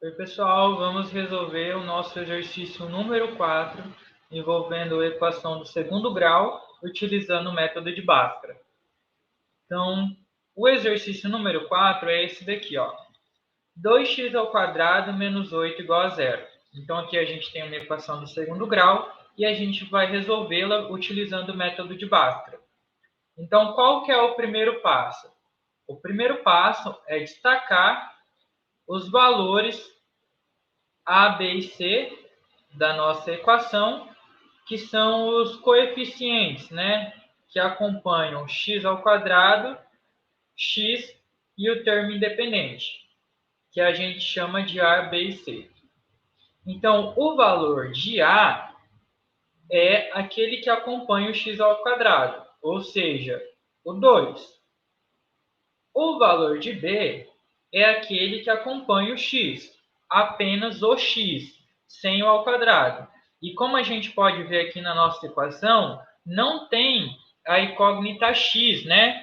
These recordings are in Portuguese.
Oi, pessoal, vamos resolver o nosso exercício número 4, envolvendo a equação do segundo grau, utilizando o método de Bhaskara. Então, o exercício número 4 é esse daqui, ó. 2x² menos 8 igual a zero. Então, aqui a gente tem uma equação do segundo grau e a gente vai resolvê-la utilizando o método de Bhaskara. Então, qual que é o primeiro passo? O primeiro passo é destacar os valores A, B e C da nossa equação, que são os coeficientes, né, que acompanham x², x e o termo independente, que a gente chama de A, B e C. Então, o valor de A é aquele que acompanha o x², ou seja, o 2. O valor de B é aquele que acompanha o x, apenas o x, sem o ao quadrado. E como a gente pode ver aqui na nossa equação, não tem a incógnita x, né?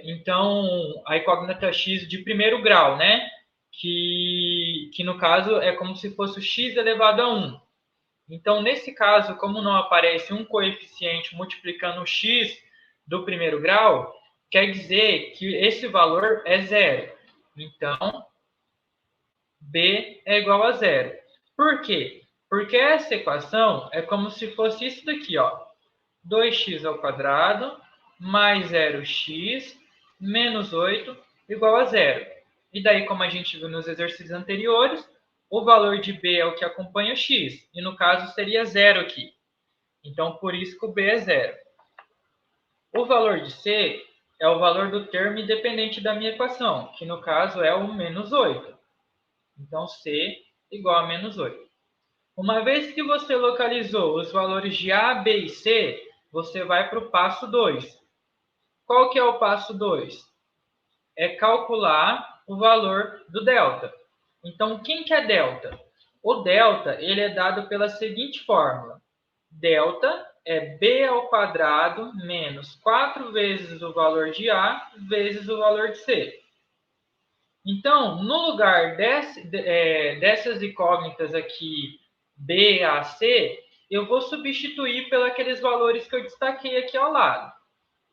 Então, a incógnita x de primeiro grau, né? Que no caso é como se fosse o x elevado a 1. Então, nesse caso, como não aparece um coeficiente multiplicando o x do primeiro grau, quer dizer que esse valor é zero. Então, B é igual a zero. Por quê? Porque essa equação é como se fosse isso daqui, ó. 2x² mais 0x menos 8 igual a zero. E daí, como a gente viu nos exercícios anteriores, o valor de B é o que acompanha o x. E no caso seria zero aqui. Então, por isso que o B é zero. O valor de C é o valor do termo independente da minha equação, que no caso é o menos 8. Então, C igual a menos 8. Uma vez que você localizou os valores de A, B e C, você vai para o passo 2. Qual que é o passo 2? É calcular o valor do delta. Então, quem que é delta? O delta ele é dado pela seguinte fórmula. Delta é B² menos 4 vezes o valor de A vezes o valor de C. Então, no lugar dessas incógnitas aqui, B, A, C, eu vou substituir pelos aqueles valores que eu destaquei aqui ao lado.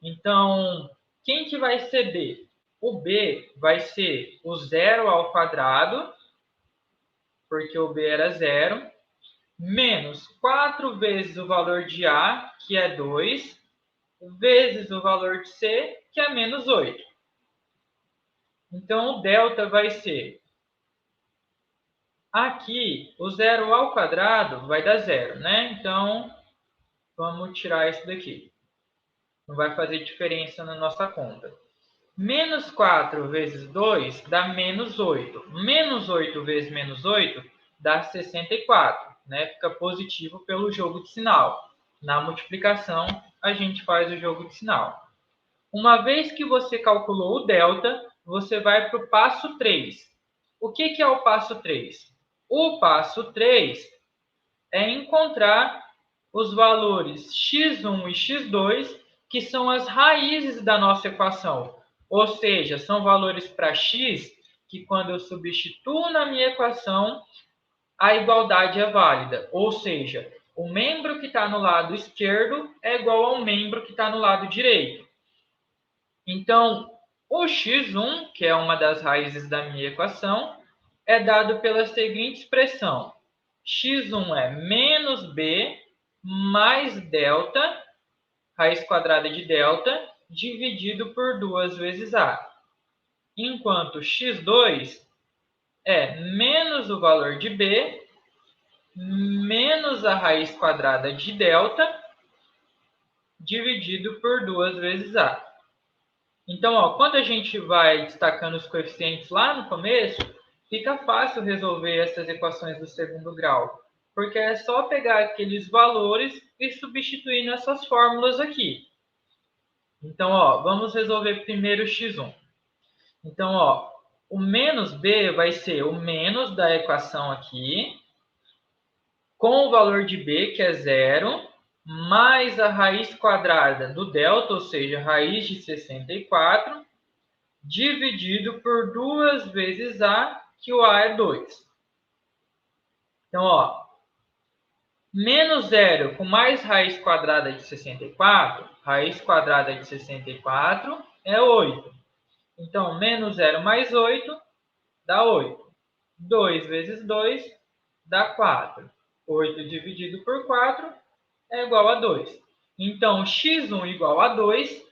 Então, quem que vai ser B? O B vai ser o 0², porque o B era 0, menos 4 vezes o valor de A, que é 2, vezes o valor de C, que é menos 8. Então, o delta vai ser... Aqui, o 0² vai dar 0, né? Então, vamos tirar isso daqui. Não vai fazer diferença na nossa conta. Menos 4 vezes 2 dá menos 8. Menos 8 vezes menos 8 dá 64. Né? Fica positivo pelo jogo de sinal. Na multiplicação, a gente faz o jogo de sinal. Uma vez que você calculou o delta, você vai para o passo 3. O que é o passo 3? O passo 3 é encontrar os valores x1 e x2, que são as raízes da nossa equação. Ou seja, são valores para x que, quando eu substituo na minha equação, a igualdade é válida. Ou seja, o membro que está no lado esquerdo é igual ao membro que está no lado direito. Então, o x1, que é uma das raízes da minha equação, é dado pela seguinte expressão. x1 é menos b mais delta, raiz quadrada de delta, dividido por 2 vezes a. Enquanto x2 é menos o valor de b, menos a raiz quadrada de delta, dividido por 2 vezes a. Então, ó, quando a gente vai destacando os coeficientes lá no começo, fica fácil resolver essas equações do segundo grau, porque é só pegar aqueles valores e substituir nessas fórmulas aqui. Então, ó, vamos resolver primeiro o x1. Então, ó, o menos b vai ser o menos da equação aqui, com o valor de b, que é 0, mais a raiz quadrada do delta, ou seja, raiz de 64, dividido por 2 vezes a, que o A é 2. Então, ó, menos 0 com mais raiz quadrada de 64, raiz quadrada de 64 é 8. Então, menos 0 mais 8 dá 8. 2 vezes 2 dá 4. 8 dividido por 4 é igual a 2. Então, x1 igual a 2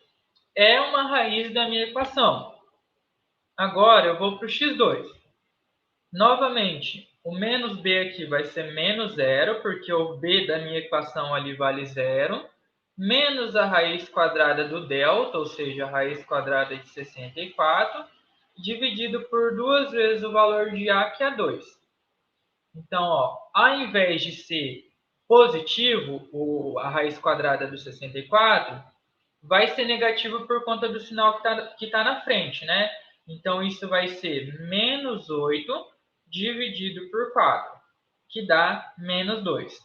é uma raiz da minha equação. Agora, eu vou para o x2. Novamente, o menos b aqui vai ser menos 0, porque o b da minha equação ali vale 0, menos a raiz quadrada do delta, ou seja, a raiz quadrada de 64, dividido por 2 vezes o valor de a, que é 2. Então, ó, ao invés de ser positivo, a raiz quadrada do 64, vai ser negativo por conta do sinal que tá na frente, né? Então, isso vai ser menos 8 dividido por 4, que dá menos 2.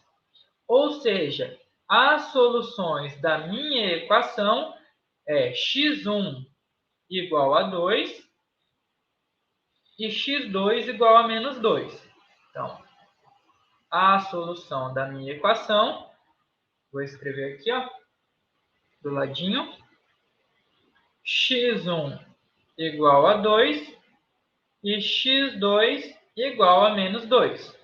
Ou seja, as soluções da minha equação é x1 igual a 2 e x2 igual a menos 2. Então, a solução da minha equação, vou escrever aqui, ó, do ladinho, x1 igual a 2 e x2 igual a menos 2.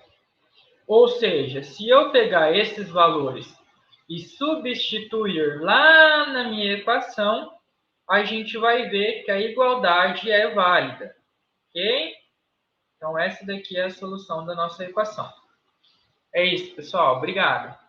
Ou seja, se eu pegar esses valores e substituir lá na minha equação, a gente vai ver que a igualdade é válida. Ok? Então, essa daqui é a solução da nossa equação. É isso, pessoal. Obrigado.